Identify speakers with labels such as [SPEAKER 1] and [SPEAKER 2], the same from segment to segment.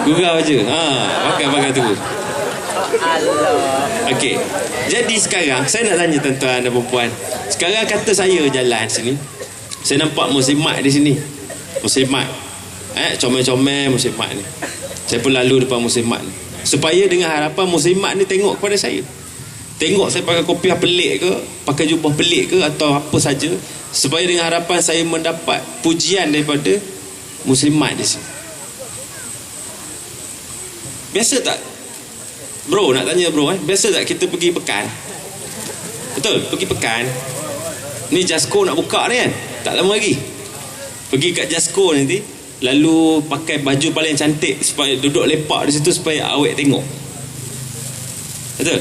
[SPEAKER 1] Gurau je. Pakai tu. Okey. Jadi sekarang saya nak tanya tuan-tuan dan puan. Sekarang kata saya jalan sini, saya nampak muslimat di sini. Muslimat. Comel-comel muslimat ni. Saya pun lalu depan muslimat ni. Supaya dengan harapan muslimat ni tengok kepada saya. Tengok saya pakai kopiah pelik ke, pakai jubah pelik ke atau apa saja, supaya dengan harapan saya mendapat pujian daripada muslimat di sini. Biasa tak? Bro, nak tanya bro, biasa tak kita pergi pekan? Betul, pergi pekan. Ni Jasko nak buka ni kan? Tak lama lagi. Pergi kat Jasko nanti, lalu pakai baju paling cantik supaya duduk lepak di situ supaya awet tengok. Betul?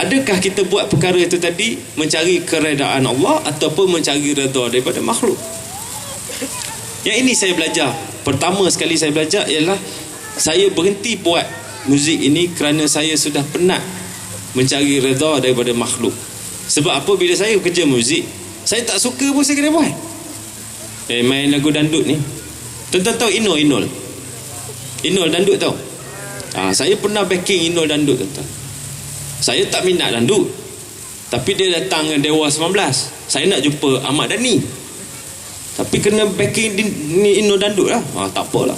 [SPEAKER 1] Adakah kita buat perkara itu tadi mencari keredaan Allah ataupun mencari redha daripada makhluk? Yang ini saya belajar. Pertama sekali saya belajar ialah saya berhenti buat muzik ini kerana saya sudah penat mencari redha daripada makhluk. Sebab apa, bila saya kerja muzik, saya tak suka pun saya kena buat. Main lagu dandut ni, tuan-tuan tahu Inul dandut tahu? Saya pernah backing Inul dandut, tuan-tuan. Saya tak minat dandut, tapi dia datang dengan Dewa 19. Saya nak jumpa Ahmad Dhani, tapi kena backing ni Inul dandut lah. Tak apalah.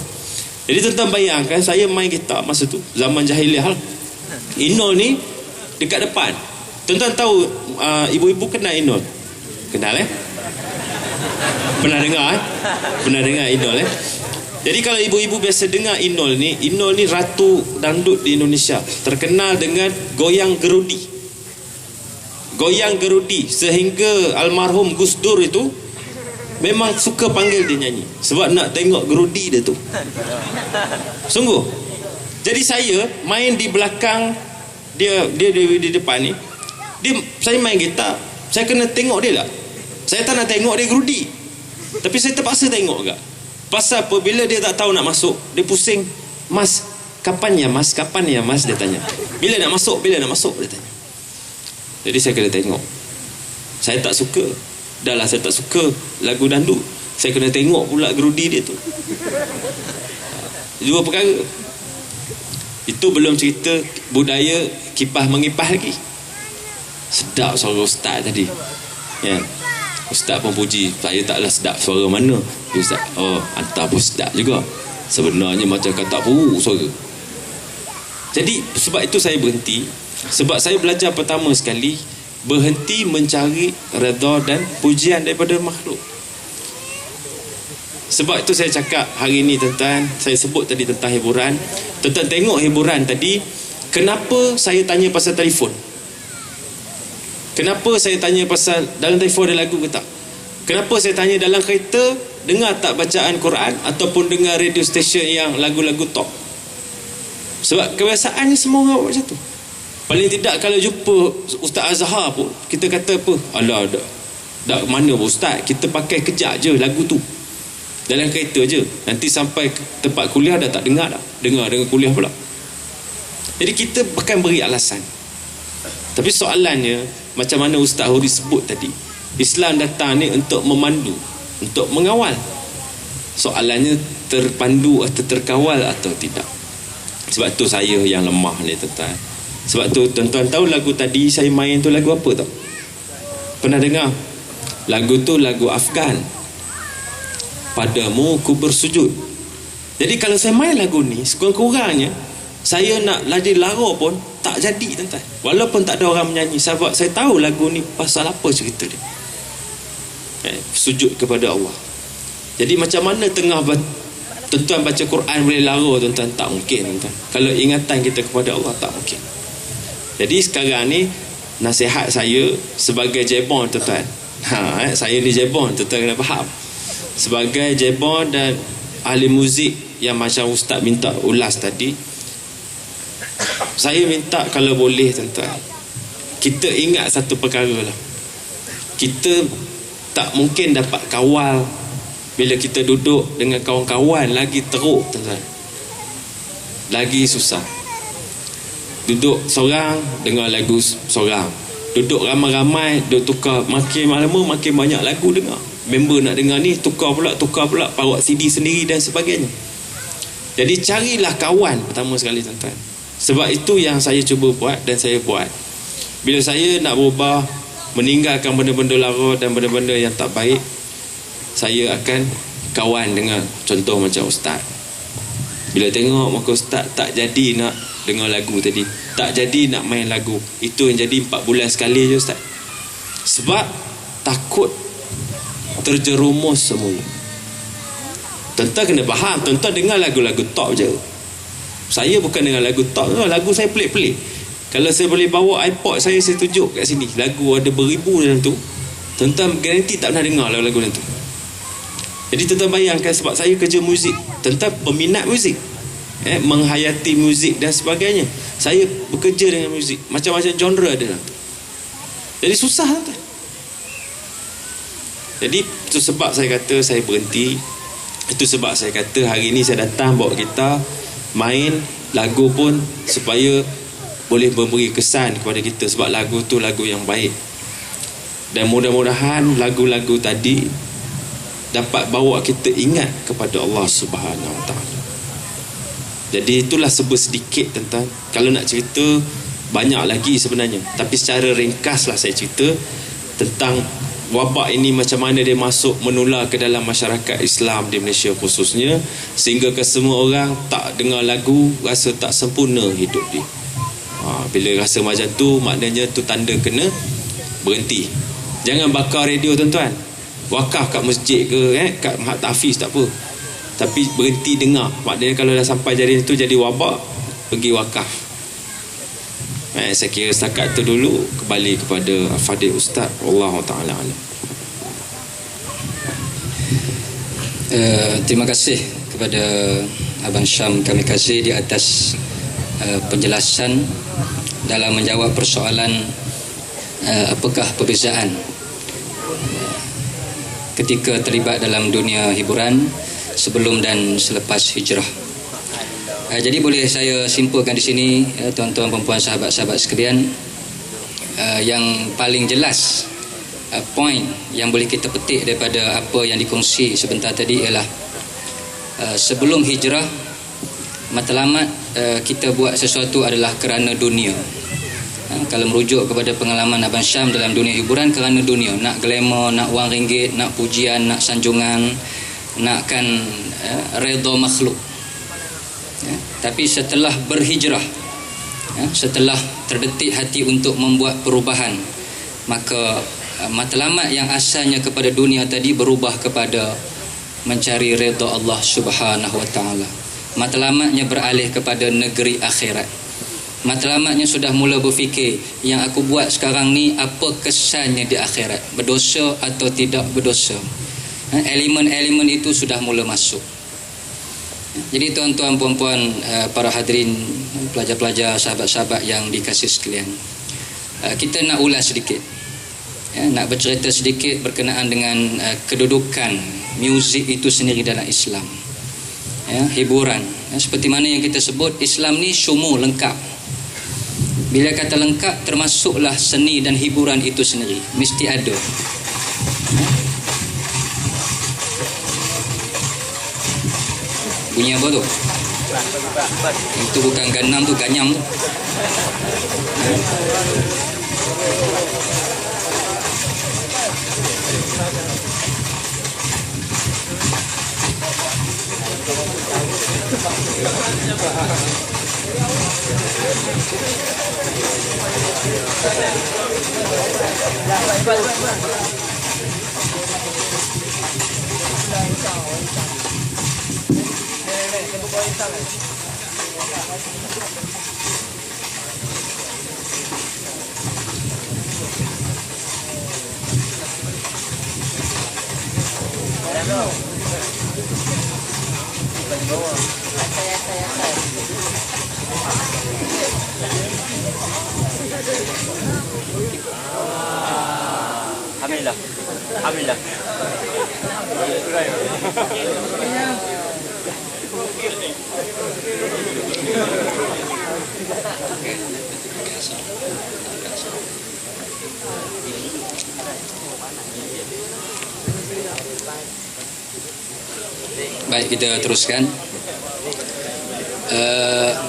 [SPEAKER 1] Jadi tuan-tuan bayangkan, saya main gitar masa tu, zaman jahiliah lah. Inul ni dekat depan. Tuan-tuan tahu ibu-ibu kenal Inul? Kenal Pernah dengar Pernah dengar Inul Jadi kalau ibu-ibu biasa dengar Inul ni ratu dandut di Indonesia, terkenal dengan goyang gerudi. Goyang gerudi, sehingga almarhum Gus Dur itu memang suka panggil dia nyanyi sebab nak tengok gerudi dia tu. Sungguh. Jadi saya main di belakang dia di depan ni. Saya main gitar, saya kena tengok dia lah. Saya tak nak tengok dia gerudi, tapi saya terpaksa tengok juga. Pasal apa? Bila dia tak tahu nak masuk, dia pusing. Mas, kapan ya mas? Dia tanya. Bila nak masuk? Dia tanya. Jadi saya kena tengok. Saya tak suka. Dah lah saya tak suka lagu dandut, saya kena tengok pula gerudi dia tu. Dua perkara. Itu belum cerita budaya kipah mengipah lagi. Sedap suara ustaz tadi. Ya. Ustaz pun puji, saya taklah sedap suara mana. Ustaz, hantar pun sedap juga. Sebenarnya macam kata suara. Jadi sebab itu saya berhenti. Sebab saya belajar pertama sekali, berhenti mencari redha dan pujian daripada makhluk. Sebab itu saya cakap hari ini, tuan-tuan, saya sebut tadi tentang hiburan. Tuan-tuan tengok hiburan tadi, kenapa saya tanya pasal telefon? Kenapa saya tanya pasal dalam telefon ada lagu ke tak? Kenapa saya tanya dalam kereta dengar tak bacaan Quran ataupun dengar radio station yang lagu-lagu top? Sebab kebiasaannya semua orang buat macam tu. Paling tidak kalau jumpa Ustaz Azhar pun, kita kata apa? Alah, dah mana pun Ustaz, kita pakai kejap je lagu tu dalam kereta je. Nanti sampai tempat kuliah dah tak dengar dah. Dengar dengan kuliah pula. Jadi kita bukan beri alasan. Tapi soalannya, macam mana Ustaz Huri sebut tadi, Islam datang ni untuk memandu, untuk mengawal. Soalannya terpandu atau terkawal atau tidak. Sebab tu saya yang lemah ni, tuan-tuan. Sebab tu tuan-tuan tahu lagu tadi saya main tu lagu apa tau? Pernah dengar? Lagu tu lagu Afgan. Padamu ku bersujud. Jadi kalau saya main lagu ni, sekurang-kurangnya saya nak lari lara pun tak jadi, tuan-tuan. Walaupun tak ada orang menyanyi, sebab saya tahu lagu ni pasal apa cerita dia. Sujud kepada Allah. Jadi macam mana tengah tuan-tuan baca Quran boleh lara, tuan-tuan? Tak mungkin, tuan-tuan. Kalau ingatan kita kepada Allah, tak mungkin. Jadi sekarang ni nasihat saya sebagai jebon, tuan-tuan. Saya ni jebon, tuan-tuan kena faham. Sebagai jebon dan ahli muzik yang macam Ustaz minta ulas tadi, saya minta kalau boleh, tuan-tuan, kita ingat satu perkara lah. Kita tak mungkin dapat kawal bila kita duduk dengan kawan-kawan lagi teruk, tuan-tuan. Lagi susah. Duduk seorang dengar lagu seorang, duduk ramai-ramai duduk tukar, makin lama makin banyak lagu dengar. Member nak dengar ni tukar pula, bawa CD sendiri dan sebagainya. Jadi carilah kawan pertama sekali tuan-tuan. Sebab itu yang saya cuba buat dan saya buat. Bila saya nak berubah, meninggalkan benda-benda lara dan benda-benda yang tak baik, saya akan kawan dengan contoh macam ustaz. Bila tengok muka ustaz tak jadi nak dengar lagu tadi, tak jadi nak main lagu, itu yang jadi 4 bulan sekali je ustaz. Sebab takut terjerumus semula. Tuan-tuan kena faham, tuan-tuan dengar lagu-lagu top je. Saya bukan dengar lagu top, lagu saya pelik-pelik. Kalau saya boleh bawa iPod saya tunjuk kat sini, lagu ada beribu dalam tu, tuan-tuan garanti tak pernah dengar lagu-lagu dalam tu. Jadi tuan-tuan bayangkan, sebab saya kerja muzik, tuan-tuan peminat muzik, menghayati muzik dan sebagainya. Saya bekerja dengan muzik, macam-macam genre ada dalam tu. Jadi susah tuan-tuan. Jadi itu sebab saya kata saya berhenti. Itu sebab saya kata hari ini saya datang bawa gitar, main lagu pun supaya boleh memberi kesan kepada kita. Sebab lagu tu lagu yang baik. Dan mudah-mudahan lagu-lagu tadi dapat bawa kita ingat kepada Allah Subhanahu Wa Taala. Jadi itulah sedikit tentang, kalau nak cerita banyak lagi sebenarnya, tapi secara ringkaslah saya cerita tentang wabak ini, macam mana dia masuk menular ke dalam masyarakat Islam di Malaysia khususnya, sehingga ke semua orang tak dengar lagu rasa tak sempurna hidup dia. Bila rasa macam tu, maknanya tu tanda kena berhenti. Jangan bakar radio tuan-tuan, wakaf kat masjid ke kat Mahat Tahfiz tak apa, tapi berhenti dengar. Maknanya kalau dah sampai jadi itu jadi wabak, pergi wakaf. Saya kira setakat tu dulu. Kembali kepada Fadil Ustaz. Wallahu ta'ala alam.
[SPEAKER 2] Terima kasih kepada Abang Syam Kamikaze di atas penjelasan dalam menjawab persoalan apakah perbezaan ketika terlibat dalam dunia hiburan sebelum dan selepas hijrah. Jadi boleh saya simpulkan di sini, tuan-tuan, perempuan, sahabat-sahabat sekalian, yang paling jelas poin yang boleh kita petik daripada apa yang dikongsi sebentar tadi ialah sebelum hijrah, matlamat kita buat sesuatu adalah kerana dunia. Kalau merujuk kepada pengalaman Abang Syam dalam dunia hiburan, kerana dunia, nak glamour, nak wang ringgit, nak pujian, nak sanjungan, nakkan redha makhluk. Tapi setelah berhijrah, setelah terdetik hati untuk membuat perubahan, maka matlamat yang asalnya kepada dunia tadi berubah kepada mencari redha Allah Subhanahu Wa Taala. Matlamatnya beralih kepada negeri akhirat. Matlamatnya sudah mula berfikir, yang aku buat sekarang ni apa kesannya di akhirat, berdosa atau tidak berdosa. Elemen-elemen itu sudah mula masuk. Jadi tuan-tuan, puan-puan, para hadirin, pelajar-pelajar, sahabat-sahabat yang dikasihi sekalian, kita nak ulas sedikit, nak bercerita sedikit berkenaan dengan kedudukan muzik itu sendiri dalam Islam. Hiburan, seperti mana yang kita sebut, Islam ni syumul, lengkap. Bila kata lengkap, termasuklah seni dan hiburan itu sendiri, mesti ada. Bunyi apa tu? Itu bukan ganam tu, ganyam tu.
[SPEAKER 3] Alhamdulillah. Alhamdulillah.
[SPEAKER 2] Baik, kita teruskan.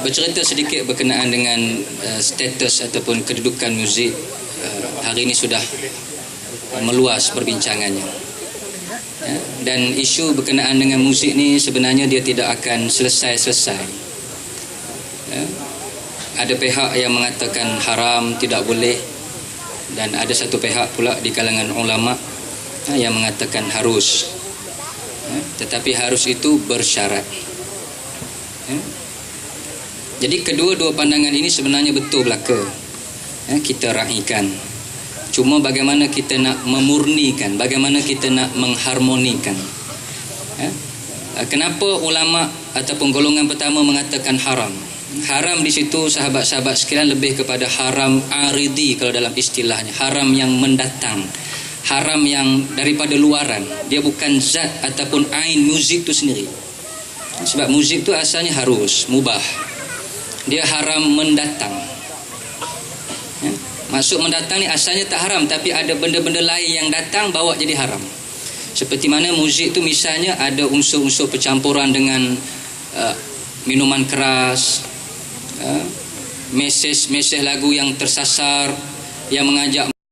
[SPEAKER 2] bercerita sedikit berkenaan dengan status ataupun kedudukan muzik hari ini sudah meluas perbincangannya. Ya, dan isu berkenaan dengan muzik ni sebenarnya dia tidak akan selesai-selesai. Ya, ada pihak yang mengatakan haram, tidak boleh, dan ada satu pihak pula di kalangan ulama yang mengatakan harus. Ya, tetapi harus itu bersyarat. Ya. Jadi kedua-dua pandangan ini sebenarnya betul belaka. Ya, kita raikan. Cuma bagaimana kita nak memurnikan, bagaimana kita nak mengharmonikan. Ya? Kenapa ulama ataupun golongan pertama mengatakan haram? Haram di situ sahabat-sahabat sekalian lebih kepada haram aridi kalau dalam istilahnya, haram yang mendatang, haram yang daripada luaran. Dia bukan zat ataupun ain muzik itu sendiri. Sebab muzik itu asalnya harus, mubah. Dia haram mendatang. Ya? Maksud mendatang ni asalnya tak haram, tapi ada benda-benda lain yang datang bawa jadi haram. Seperti mana muzik tu misalnya ada unsur-unsur percampuran dengan minuman keras, mesej-mesej lagu yang tersasar, yang mengajak